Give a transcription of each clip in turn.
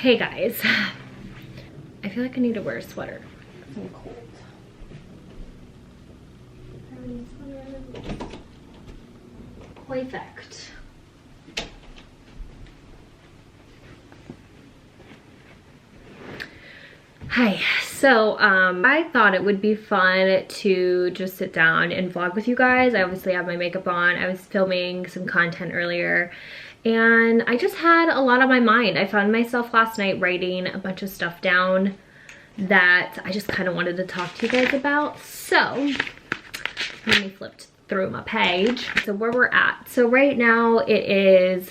Hey guys, I feel like I need to wear a sweater. I'm cold. Perfect. Hi, so I thought it would be fun to just sit down and vlog with you guys. I obviously have my makeup on. I was filming some content earlier and I just had a lot on my mind. I found myself last night writing a bunch of stuff down that I just kind of wanted to talk to you guys about. So let me flip through my page. So where we're at. So right now it is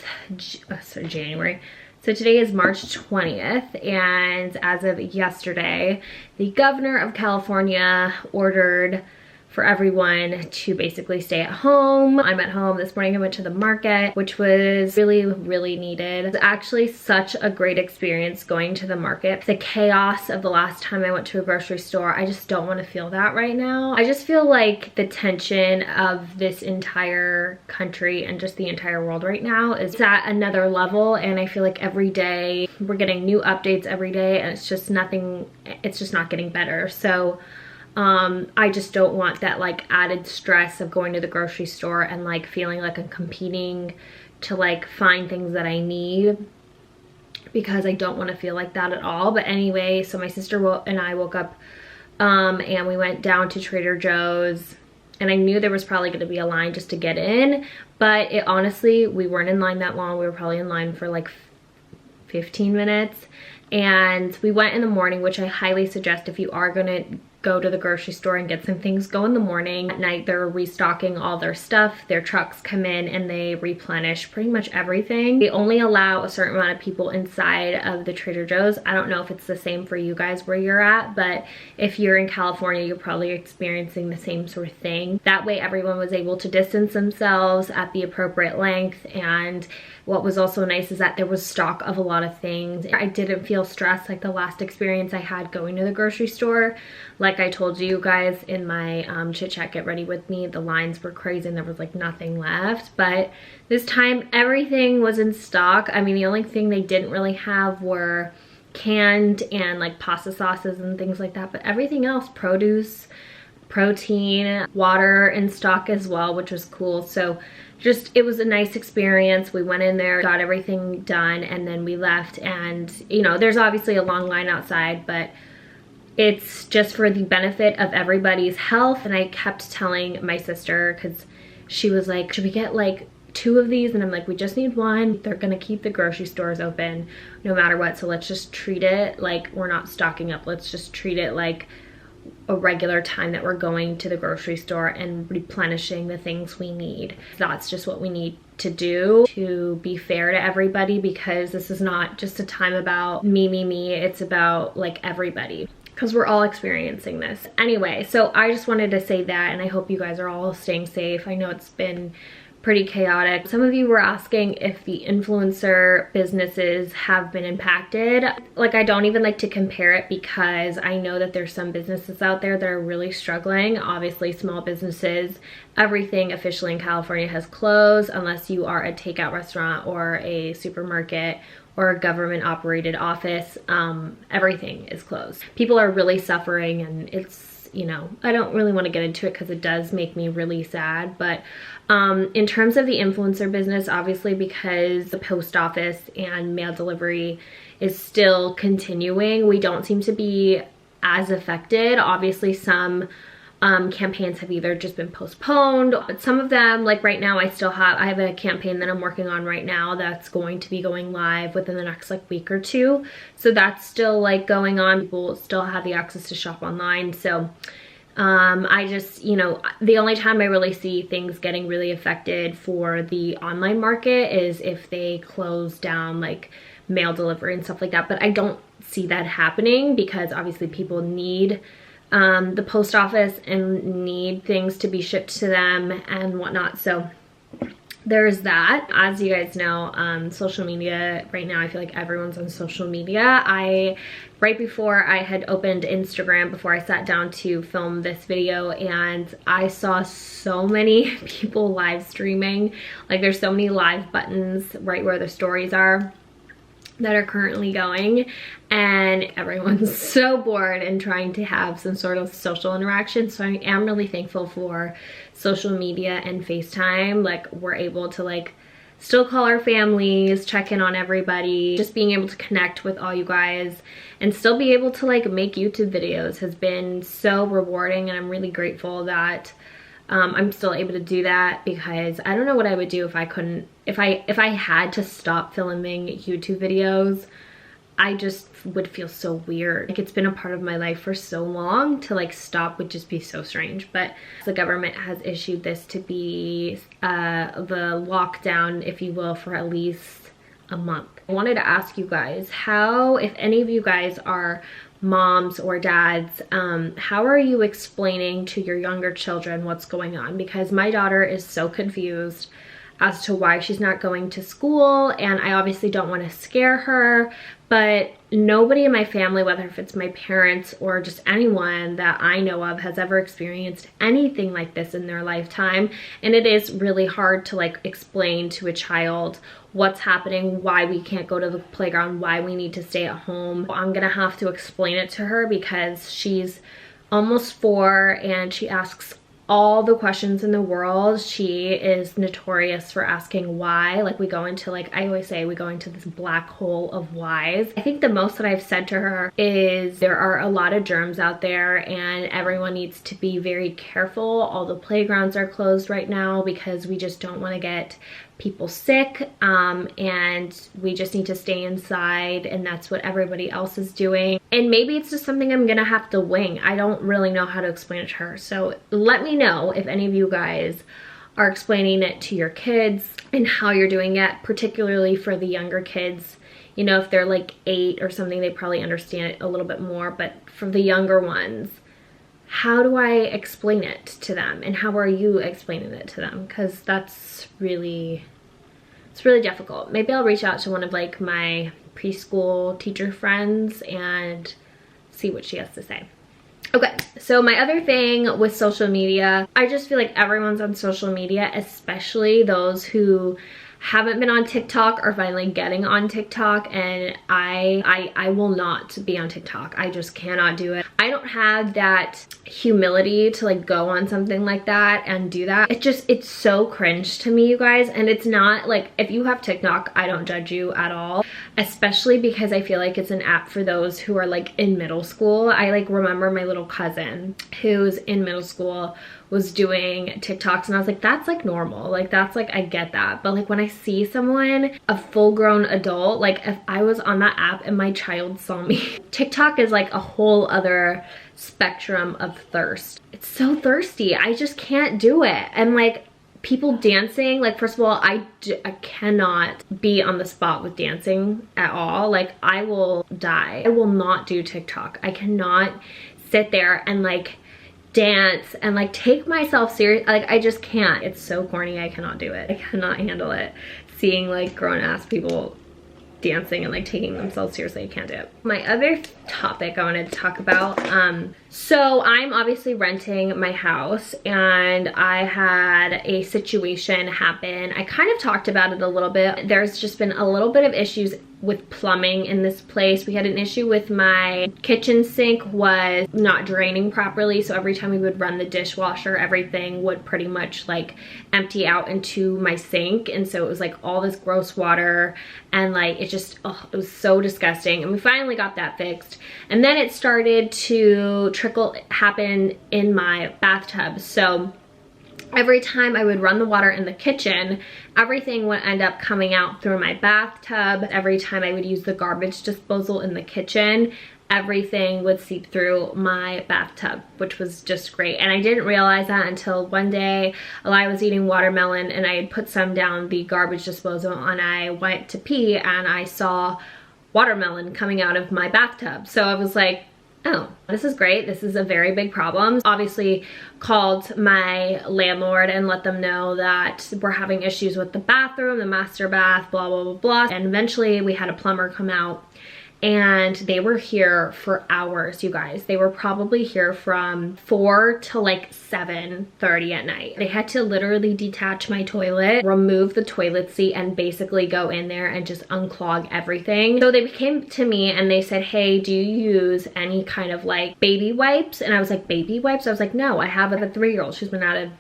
January. So today is March 20th, and as of yesterday, the governor of California ordered for everyone to basically stay at home. I'm at home. This morning I went to the market, which was really, really needed. It was actually such a great experience going to the market. The chaos of the last time I went to a grocery store, I just don't want to feel that right now. I just feel like the tension of this entire country and just the entire world right now is at another level, and I feel like every day we're getting new updates every day, and it's just not getting better. So I just don't want that like added stress of going to the grocery store and like feeling like I'm competing to like find things that I need, because I don't want to feel like that at all. But anyway, so my sister and I woke up and we went down to Trader Joe's, and I knew there was probably going to be a line just to get in, but it honestly, we weren't in line that long. We were probably in line for like 15 minutes. And we went in the morning, which I highly suggest if you are going to go to the grocery store and get some things. Go in the morning. At night they're restocking all their stuff. Their trucks come in and they replenish pretty much everything. They only allow a certain amount of people inside of the Trader Joe's. I don't know if it's the same for you guys where you're at, but if you're in California, you're probably experiencing the same sort of thing. That way everyone was able to distance themselves at the appropriate length. And what was also nice is that there was stock of a lot of things. I didn't feel stressed like the last experience I had going to the grocery store. Like I told you guys in my chit chat get ready with me, the lines were crazy and there was like nothing left. But this time everything was in stock. I mean, the only thing they didn't really have were canned and like pasta sauces and things like that. But everything else, produce, protein, water in stock as well, which was cool. So just, it was a nice experience. We went in there, got everything done, and then we left. And you know, there's obviously a long line outside, but it's just for the benefit of everybody's health. And I kept telling my sister, because she was like, should we get like 2 of these? And I'm like, we just need 1. They're gonna keep the grocery stores open no matter what, so let's just treat it like we're not stocking up. Let's just treat it like a regular time that we're going to the grocery store and replenishing the things we need. That's just what we need to do to be fair to everybody, because this is not just a time about me. It's about like everybody, because we're all experiencing this. Anyway, so I just wanted to say that, and I hope you guys are all staying safe. I know it's been pretty chaotic. Some of you were asking if the influencer businesses have been impacted. Like, I don't even like to compare it, because I know that there's some businesses out there that are really struggling. Obviously, small businesses, everything officially in California has closed unless you are a takeout restaurant or a supermarket or a government operated office. Everything is closed. People are really suffering, and it's, you know, I don't really want to get into it because it does make me really sad. But in terms of the influencer business, obviously, because the post office and mail delivery is still continuing, we don't seem to be as affected. Obviously, some campaigns have either just been postponed, but some of them, like right now, I have a campaign that I'm working on right now that's going to be going live within the next like week or 2. So that's still like going on. People still have the access to shop online. So I just, you know, the only time I really see things getting really affected for the online market is if they close down like mail delivery and stuff like that. But I don't see that happening, because obviously people need the post office and need things to be shipped to them and whatnot. So there's that. As you guys know, social media right now, I feel like everyone's on social media. Right before I had opened Instagram, before I sat down to film this video, and I saw so many people live streaming. Like, there's so many live buttons right where the stories are that are currently going, and everyone's so bored and trying to have some sort of social interaction. So I am really thankful for social media and FaceTime. Like, we're able to like still call our families, check in on everybody, just being able to connect with all you guys and still be able to like make YouTube videos has been so rewarding, and I'm really grateful that I'm still able to do that, because I don't know what I would do if I couldn't, if I had to stop filming YouTube videos. I just would feel so weird. Like, it's been a part of my life for so long, to like stop would just be so strange. But the government has issued this to be the lockdown, if you will, for at least a month. I wanted to ask you guys how, if any of you guys are moms or dads, how are you explaining to your younger children what's going on? Because my daughter is so confused as to why she's not going to school, and I obviously don't want to scare her, but nobody in my family, whether if it's my parents or just anyone that I know of, has ever experienced anything like this in their lifetime. And it is really hard to like explain to a child what's happening, why we can't go to the playground, why we need to stay at home. I'm gonna have to explain it to her, because she's almost 4 and she asks all the questions in the world. She is notorious for asking why. Like, we go into, like I always say, we go into this black hole of whys. I think the most that I've said to her is there are a lot of germs out there and everyone needs to be very careful. All the playgrounds are closed right now because we just don't want to get people sick, and we just need to stay inside, and that's what everybody else is doing. And maybe it's just something I'm gonna have to wing. I don't really know how to explain it to her. So let me know if any of you guys are explaining it to your kids and how you're doing it, particularly for the younger kids. You know, if they're like 8 or something, they probably understand it a little bit more, but for the younger ones, how do I explain it to them, and how are you explaining it to them? Because that's really, it's really difficult. Maybe I'll reach out to one of like my preschool teacher friends and see what she has to say. Okay, so my other thing with social media, I just feel like everyone's on social media, especially those who haven't been on TikTok or finally getting on TikTok, and I will not be on TikTok. I just cannot do it. I don't have that humility to like go on something like that and do that. It's so cringe to me, you guys. And it's not like, if you have TikTok, I don't judge you at all, especially because I feel like it's an app for those who are like in middle school. I like remember my little cousin who's in middle school was doing TikToks, and I was like, that's like normal. Like, that's like, I get that. But like, when I see someone, a full-grown adult, like if I was on that app and my child saw me, TikTok is like a whole other spectrum of thirst. It's so thirsty. I just can't do it. And like, people dancing, like, first of all, I cannot be on the spot with dancing at all. Like, I will die. I will not do TikTok. I cannot sit there and like dance and like take myself serious. Like, I just can't. It's so corny. I cannot do it. I cannot handle it. Seeing like grown-ass people dancing and like taking themselves seriously, I can't do it. My other topic I wanted to talk about, so I'm obviously renting my house, and I had a situation happen. I kind of talked about it a little bit. There's just been a little bit of issues with plumbing in this place. We had an issue with my kitchen sink was not draining properly, so every time we would run the dishwasher, everything would pretty much like empty out into my sink, and so it was like all this gross water, and like it just, oh, it was so disgusting. And we finally got that fixed, and then it started to happen in my bathtub. So every time I would run the water in the kitchen, everything would end up coming out through my bathtub. Every time I would use the garbage disposal in the kitchen, everything would seep through my bathtub, which was just great. And I didn't realize that until one day I was eating watermelon and I had put some down the garbage disposal, and I went to pee and I saw watermelon coming out of my bathtub. So I was like, oh, this is great. This is a very big problem. Obviously called my landlord and let them know that we're having issues with the bathroom, the master bath, blah, blah, blah, blah. And eventually we had a plumber come out, and they were here for hours, you guys. They were probably here from 4 to like 7:30 at night. They had to literally detach my toilet, remove the toilet seat, and basically go in there and just unclog everything. So they came to me and they said, hey, do you use any kind of like baby wipes? And I was like, baby wipes? I was like, no, I have a 3-year-old. She's been out of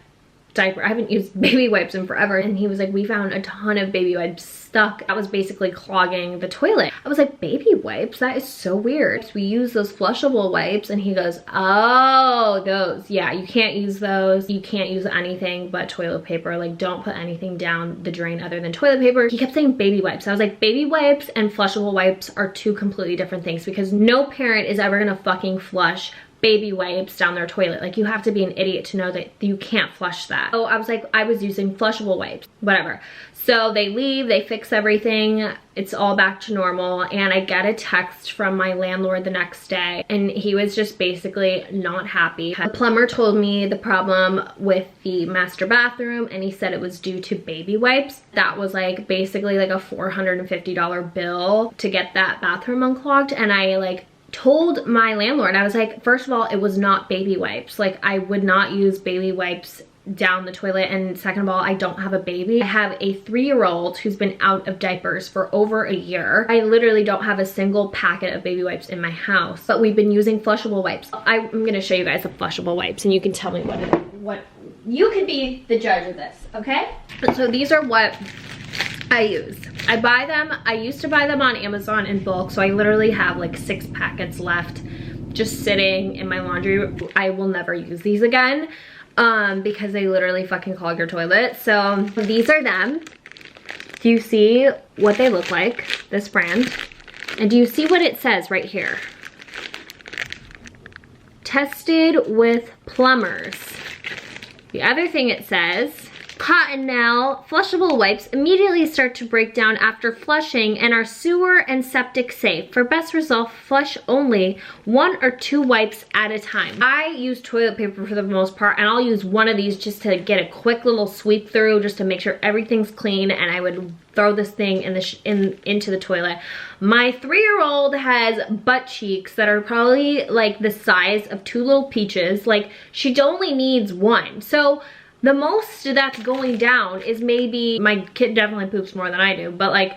diaper. I haven't used baby wipes in forever. And he was like, we found a ton of baby wipes stuck. That was basically clogging the toilet. I was like, baby wipes? That is so weird. We use those flushable wipes. And he goes, oh, those. Yeah, you can't use those. You can't use anything but toilet paper. Like, don't put anything down the drain other than toilet paper. He kept saying baby wipes. I was like, baby wipes and flushable wipes are two completely different things, because no parent is ever gonna fucking flush baby wipes down their toilet. Like, you have to be an idiot to know that you can't flush that. So I was like, I was using flushable wipes, whatever. So they leave, they fix everything, it's all back to normal, and I get a text from my landlord the next day, and he was just basically not happy. The plumber told me the problem with the master bathroom, and he said it was due to baby wipes. That was like basically like a $450 bill to get that bathroom unclogged, and I like told my landlord, I was like, first of all, it was not baby wipes. Like, I would not use baby wipes down the toilet, and second of all, I don't have a baby. I have a 3-year-old who's been out of diapers for over a year. I literally don't have a single packet of baby wipes in my house, but we've been using flushable wipes. I'm gonna show you guys the flushable wipes, and you can tell me what you can be the judge of this, okay? So these are what I use. I buy them, I used to buy them on Amazon in bulk, so I literally have like 6 packets left just sitting in my laundry. I will never use these again because they literally fucking clog your toilet. So these are them. Do you see what they look like, this brand? And do you see what it says right here? Tested with plumbers. The other thing it says, Cottonelle flushable wipes immediately start to break down after flushing and are sewer and septic safe. For best result, flush only 1 or 2 wipes at a time. I use toilet paper for the most part, and I'll use one of these just to get a quick little sweep through, just to make sure everything's clean, and I would throw this thing into the toilet. My 3-year-old has butt cheeks that are probably like the size of 2 little peaches. Like, she only needs 1. So the most that's going down is maybe, my kid definitely poops more than I do, but like,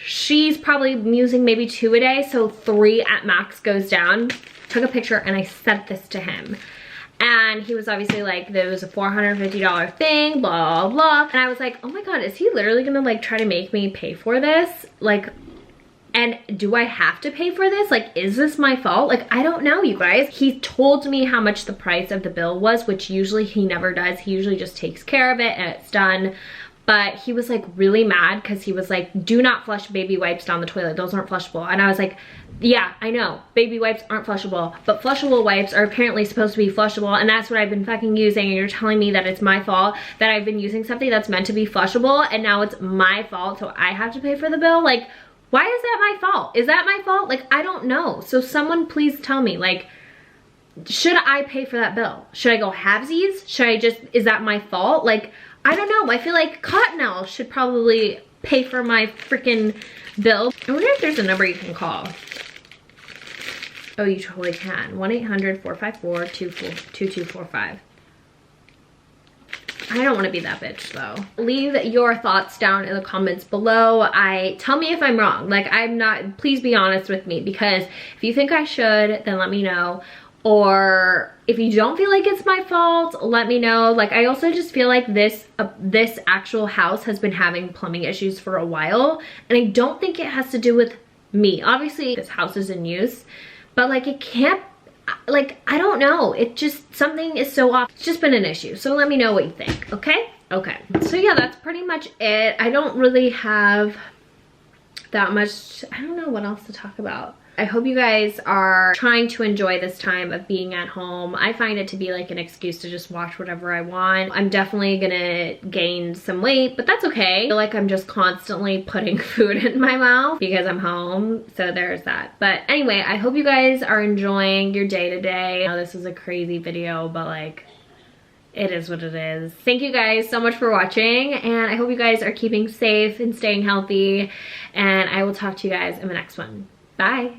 she's probably using maybe 2 a day, so 3 at max goes down. Took a picture and I sent this to him. And he was obviously like, there was a $450 thing, blah, blah. And I was like, oh my God, is he literally gonna like try to make me pay for this? Like, and do I have to pay for this? Like, is this my fault? Like, I don't know, you guys. He told me how much the price of the bill was, which usually he never does. He usually just takes care of it and it's done. But he was like really mad because he was like, do not flush baby wipes down the toilet. Those aren't flushable. And I was like, yeah, I know. Baby wipes aren't flushable, but flushable wipes are apparently supposed to be flushable, and that's what I've been fucking using, and you're telling me that it's my fault that I've been using something that's meant to be flushable, and now it's my fault, so I have to pay for the bill? Like, why is that my fault? Is that my fault? Like, I don't know. So someone please tell me, like, should I pay for that bill? Should I go halvesies? Should I just, is that my fault? Like, I don't know. I feel like Cottonelle should probably pay for my freaking bill. I wonder if there's a number you can call. Oh, you totally can. 1-800-454-2245. I don't want to be that bitch though. Leave your thoughts down in the comments below. Tell me if I'm wrong. Like, I'm not, please be honest with me, because if you think I should, then let me know. Or if you don't feel like it's my fault, let me know. Like, I also just feel like this actual house has been having plumbing issues for a while, and I don't think it has to do with me. Obviously, this house is in use, but like, it can't, like, I don't know. It just, something is so off. It's just been an issue. So let me know what you think, okay? Okay. So yeah, that's pretty much it. I don't really have that much, I don't know what else to talk about. I hope you guys are trying to enjoy this time of being at home. I find it to be like an excuse to just watch whatever I want. I'm definitely gonna gain some weight, but that's okay. I feel like I'm just constantly putting food in my mouth because I'm home, so there's that. But anyway, I hope you guys are enjoying your day today. I know this is a crazy video, but like, it is what it is. Thank you guys so much for watching, and I hope you guys are keeping safe and staying healthy, and I will talk to you guys in the next one. Bye.